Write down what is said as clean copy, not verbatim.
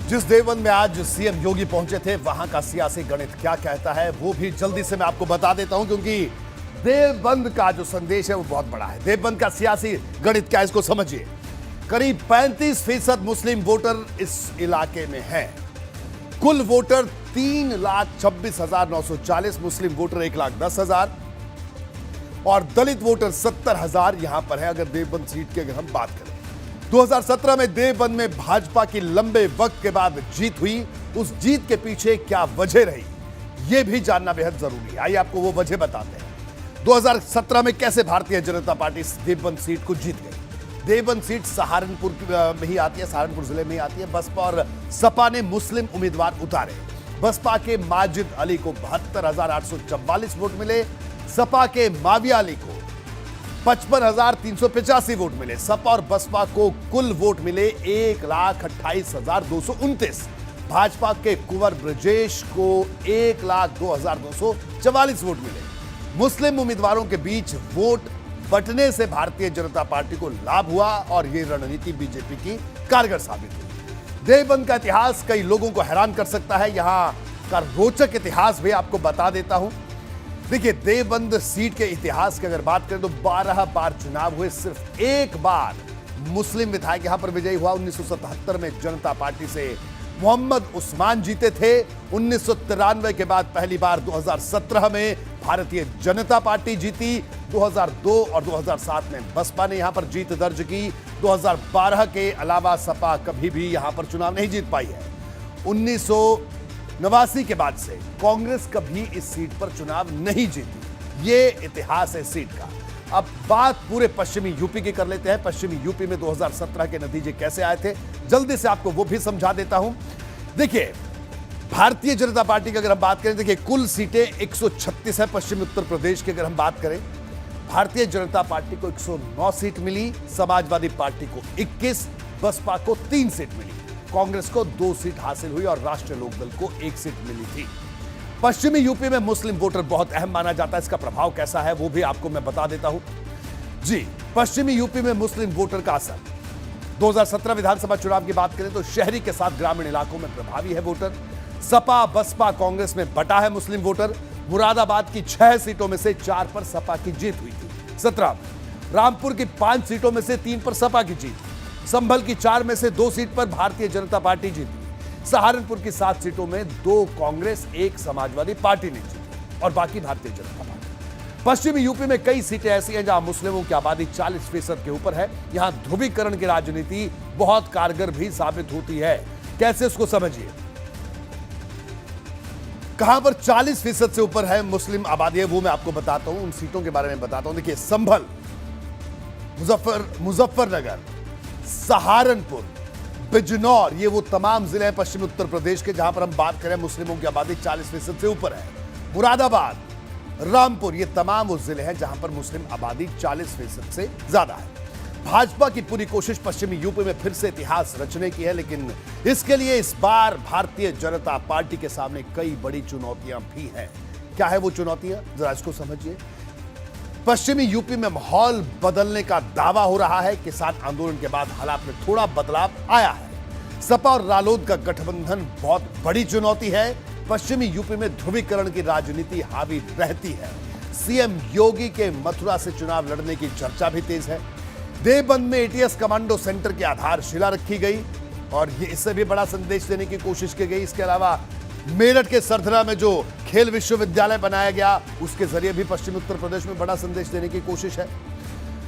जिस देवबंद में आज सीएम योगी पहुंचे थे, वहां का सियासी गणित क्या कहता है वो भी जल्दी से मैं आपको बता देता हूं, क्योंकि देवबंद का जो संदेश है वो बहुत बड़ा है। देवबंद का सियासी गणित क्या है, इसको समझिए। करीब 35% मुस्लिम वोटर इस इलाके में हैं। कुल वोटर 3,26,940, मुस्लिम वोटर 1,10,000 और दलित वोटर 70,000 यहां पर है। अगर देवबंद सीट की अगर हम बात करें, 2017 में देवबंद में भाजपा की लंबे वक्त के बाद जीत हुई। उस जीत के पीछे क्या वजह रही, यह भी जानना बेहद जरूरी है। आइए आपको वो वजह बताते हैं। 2017 में कैसे भारतीय जनता पार्टी देवबंद सीट को जीत गई। देवबंद सीट सहारनपुर में ही आती है, सहारनपुर जिले में ही आती है। बसपा और सपा ने मुस्लिम उम्मीदवार उतारे। बसपा के माजिद अली को 72,844 वोट मिले। सपा के माविया अली को 55,385 वोट मिले। सपा और बसपा को कुल वोट मिले 1,28,229। भाजपा के कुंवर ब्रजेश को 1,02,244 वोट मिले। मुस्लिम उम्मीदवारों के बीच वोट बंटने से भारतीय जनता पार्टी को लाभ हुआ और यह रणनीति बीजेपी की कारगर साबित हुई। देवबंद का इतिहास कई लोगों को हैरान कर सकता है। यहां का रोचक इतिहास भी आपको बता देता हूं। देखिए, देवबंद सीट के इतिहास की अगर बात करें तो 12 बार चुनाव हुए, सिर्फ एक बार मुस्लिम विधायक यहां पर विजयी हुआ। 1977 में जनता पार्टी से मोहम्मद उस्मान जीते थे। 1993 के बाद पहली बार 2017 में भारतीय जनता पार्टी जीती। 2002 और 2007 में बसपा ने यहां पर जीत दर्ज की। 2012 के अलावा सपा कभी भी यहां पर चुनाव नहीं जीत पाई है। 1989 के बाद से कांग्रेस कभी इस सीट पर चुनाव नहीं जीती। ये इतिहास है सीट का। अब बात पूरे पश्चिमी यूपी की कर लेते हैं। पश्चिमी यूपी में 2017 के नतीजे कैसे आए थे, जल्दी से आपको वो भी समझा देता हूं। देखिए, भारतीय जनता पार्टी की अगर हम बात करें, देखिए कुल सीटें 136 है। पश्चिमी उत्तर प्रदेश की अगर हम बात करें, भारतीय जनता पार्टी को 109 सीट मिली, समाजवादी पार्टी को 21, बसपा को 3 सीट मिली, कांग्रेस को 2 सीट हासिल हुई और राष्ट्रीय लोकदल को 1 सीट मिली थी। पश्चिमी यूपी में मुस्लिम वोटर बहुत अहम माना जाता है। इसका प्रभाव कैसा है वो भी आपको मैं बता देता हूं। जी, पश्चिमी यूपी में मुस्लिम वोटर का असर। 2017 विधानसभा चुनाव की बात करें तो शहरी के साथ ग्रामीण इलाकों में प्रभावी है वोटर। सपा बसपा कांग्रेस में बटा है मुस्लिम वोटर। मुरादाबाद की 6 सीटों में से 4 पर सपा की जीत हुई थी। 17 रामपुर की 5 सीटों में से 3 पर सपा की जीत। संभल की 4 में से 2 सीट पर भारतीय जनता पार्टी जीती। सहारनपुर की 7 सीटों में 2 कांग्रेस, 1 समाजवादी पार्टी ने जीती और बाकी भारतीय जनता पार्टी। पश्चिमी यूपी में कई सीटें ऐसी हैं जहां मुस्लिमों की आबादी 40% के ऊपर है। यहां ध्रुवीकरण की राजनीति बहुत कारगर भी साबित होती है। कैसे, उसको समझिए। कहां पर 40% से ऊपर है मुस्लिम आबादी है वो मैं आपको बताता हूं, उन सीटों के बारे में बताता हूं। देखिए, संभल, मुजफ्फरनगर, सहारनपुर, बिजनौर, ये वो तमाम जिले हैं पश्चिमी उत्तर प्रदेश के जहां पर हम बात करें मुस्लिमों की आबादी 40% से ऊपर है। मुरादाबाद, रामपुर, ये तमाम वो जिले हैं जहां पर मुस्लिम आबादी 40% से ज्यादा है। भाजपा की पूरी कोशिश पश्चिमी यूपी में फिर से इतिहास रचने की है, लेकिन इसके लिए इस बार भारतीय जनता पार्टी के सामने कई बड़ी चुनौतियां भी हैं। क्या है वो चुनौतियां, जरा इसको समझिए। पश्चिमी यूपी में माहौल बदलने का दावा हो रहा है। किसान आंदोलन के बाद हालात में थोड़ा बदलाव आया है। सपा और रालोद का गठबंधन बहुत बड़ी चुनौती है। पश्चिमी यूपी में ध्रुवीकरण की राजनीति हावी रहती है। सीएम योगी के मथुरा से चुनाव लड़ने की चर्चा भी तेज है। देवबंद में एटीएस कमांडो सेंटर की आधारशिला रखी गई और ये इससे भी बड़ा संदेश देने की कोशिश की गई। इसके अलावा मेरठ के सरथरा में जो खेल विश्वविद्यालय बनाया गया, उसके जरिए भी पश्चिमी उत्तर प्रदेश में बड़ा संदेश देने की कोशिश है।